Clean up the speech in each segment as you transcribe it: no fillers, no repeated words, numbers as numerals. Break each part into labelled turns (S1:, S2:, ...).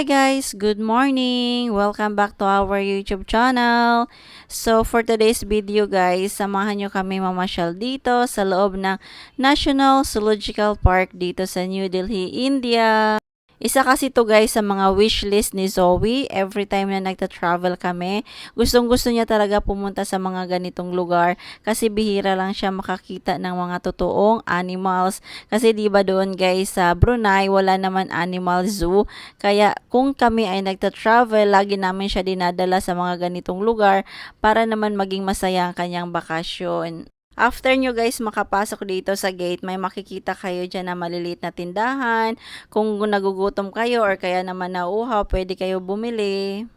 S1: Hi guys, good morning. Welcome back to our YouTube channel. So for today's video guys, samahan nyo kami mamasyal dito sa loob ng National Zoological Park dito sa New Delhi, India. Isa kasi to guys sa mga wish list ni Zoe every time na nagta-travel kami. Gustong-gusto niya talaga pumunta sa mga ganitong lugar kasi bihira lang siya makakita ng mga totoong animals. Kasi 'di ba doon guys sa Brunei wala naman animal zoo. Kaya kung kami ay nagta-travel, lagi namin siya dinadala sa mga ganitong lugar para naman maging masaya ang kanyang bakasyon. After nyo guys makapasok dito sa gate, may makikita kayo dyan na maliliit na tindahan. Kung nagugutom kayo or kaya naman nauuhaw, pwede kayo bumili.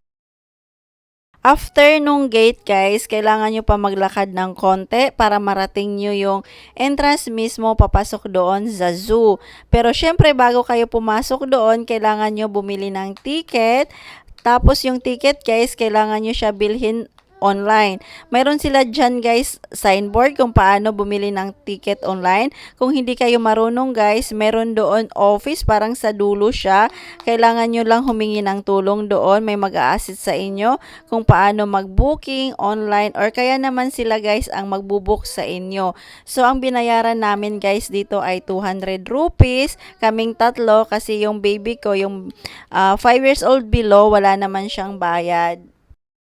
S1: After nung gate guys, kailangan nyo pa maglakad ng konti para marating nyo yung entrance mismo papasok doon sa zoo. Pero syempre bago kayo pumasok doon, kailangan nyo bumili ng ticket. Tapos yung ticket guys, kailangan nyo siya bilhin online. Mayroon sila dyan guys signboard kung paano bumili ng ticket online. Kung hindi kayo marunong guys, meron doon office parang sa dulo siya. Kailangan nyo lang humingi ng tulong doon. May mag-a-assist sa inyo kung paano mag-booking online or kaya naman sila guys ang magbubook sa inyo. So ang binayaran namin guys dito ay 200 rupees. Kaming tatlo kasi yung baby ko, yung 5 years old below, wala naman siyang bayad.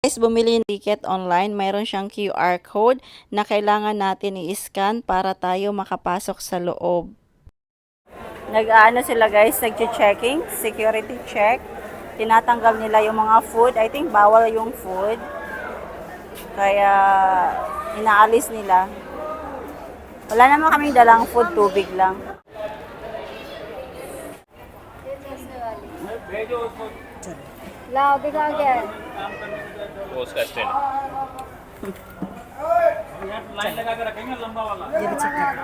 S1: Guys, bumili ng ticket online, mayroon siyang QR code na kailangan natin i-scan para tayo makapasok sa loob. Nag-aano sila guys, nag-checking, security check. Tinatanggal nila yung mga food. I think bawal yung food. Kaya inaalis nila. Wala naman kaming dalang food, tubig lang. लाओ दिखा क्या है
S2: वो उसका stand line लगा के रखेंगे लंबा वाला
S3: ये भी चेक कर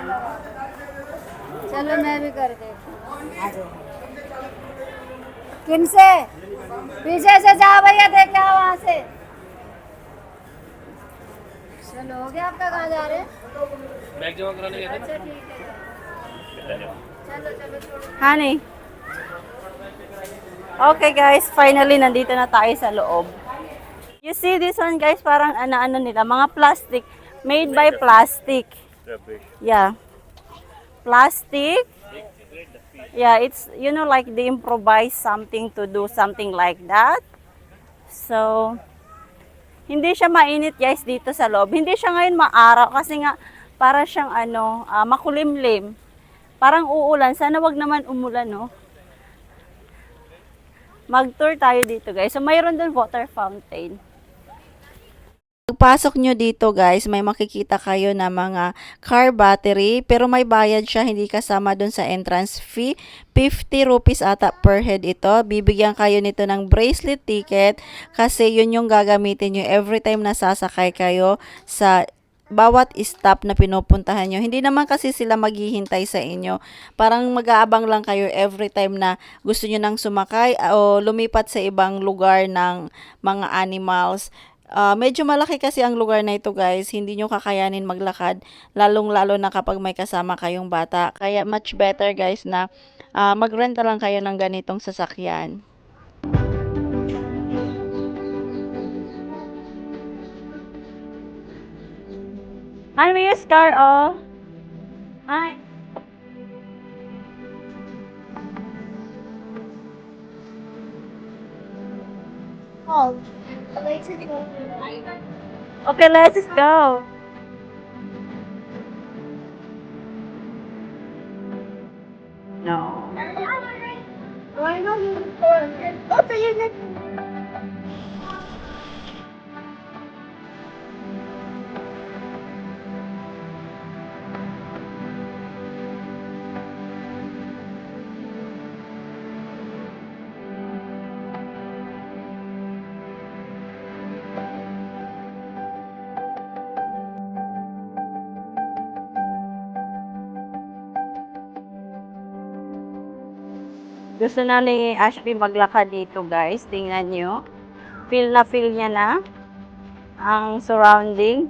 S4: चलो मैं भी कर देती हूँ।
S3: आ जाओ
S4: किन से पीछे से जाओ भैया देख के आओ वहाँ से। चलो हो गया आपका, कहाँ जा रहे हैं?
S2: बैग जमा कराने गए थे
S4: अच्छा ठीक है,
S2: ना
S4: चलो चलो छोड़ो।
S1: Honey. Okay guys, finally nandito na tayo sa loob. You see this one guys, parang ano nila, mga plastic, made by plastic. Yeah. Plastic. Yeah, it's, you know, like they improvise something to do something like that. So, hindi siya mainit guys dito sa loob. Hindi siya ngayon maaraw kasi nga para siyang makulimlim. Parang uulan. Sana wag naman umulan, no? Mag-tour tayo dito guys. So, mayroon doon water fountain. Pagpasok nyo dito guys, may makikita kayo na mga car battery. Pero may bayad siya, hindi kasama doon sa entrance fee. 50 rupees ata per head ito. Bibigyan kayo nito ng bracelet ticket kasi yun yung gagamitin nyo every time na sasakay kayo sa bawat stop na pinupuntahan nyo. Hindi naman kasi sila maghihintay sa inyo. Parang mag-aabang lang kayo every time na gusto nyo nang sumakay o lumipat sa ibang lugar ng mga animals. Medyo malaki kasi ang lugar na ito guys. Hindi nyo kakayanin maglakad. Lalong-lalo na kapag may kasama kayong bata. Kaya much better guys na magrenta lang kayo ng ganitong sasakyan. Ano yung scar, oh? Ay.
S4: Oh, let's go.
S1: Okay, let's go. No.
S4: Why not unicorn? Oh, the unicorn.
S1: Gusto na ni Ashby maglakad dito guys. Tingnan nyo. Feel na feel niya na ang surrounding.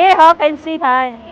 S3: Hey, how can say hi?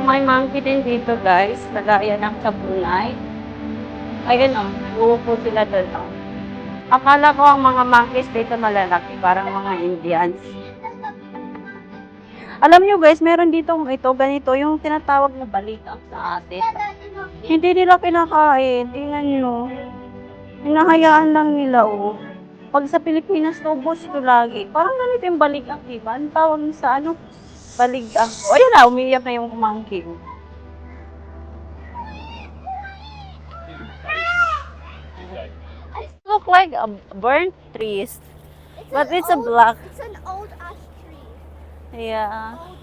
S3: May monkey din dito guys, lagaya ng sabunay. Ayun o, uupo sila doon. Oh. Akala ko ang mga monkeys dito malalaki, parang mga Indians. Alam nyo guys, meron ditong ito, ganito, yung tinatawag na balikat sa atin. Hindi nila kinakain, tingnan nyo. Hinahayaan lang nila oh. Pag sa Pilipinas, ubos ito lagi. Parang ganito yung balikat, diba? Ang tawag sa ano? Balikat. O yun na, umiiyak na yung monkey. Look like a burnt trees, but it's a black.
S4: It's an old ash tree.
S3: Yeah.
S4: Old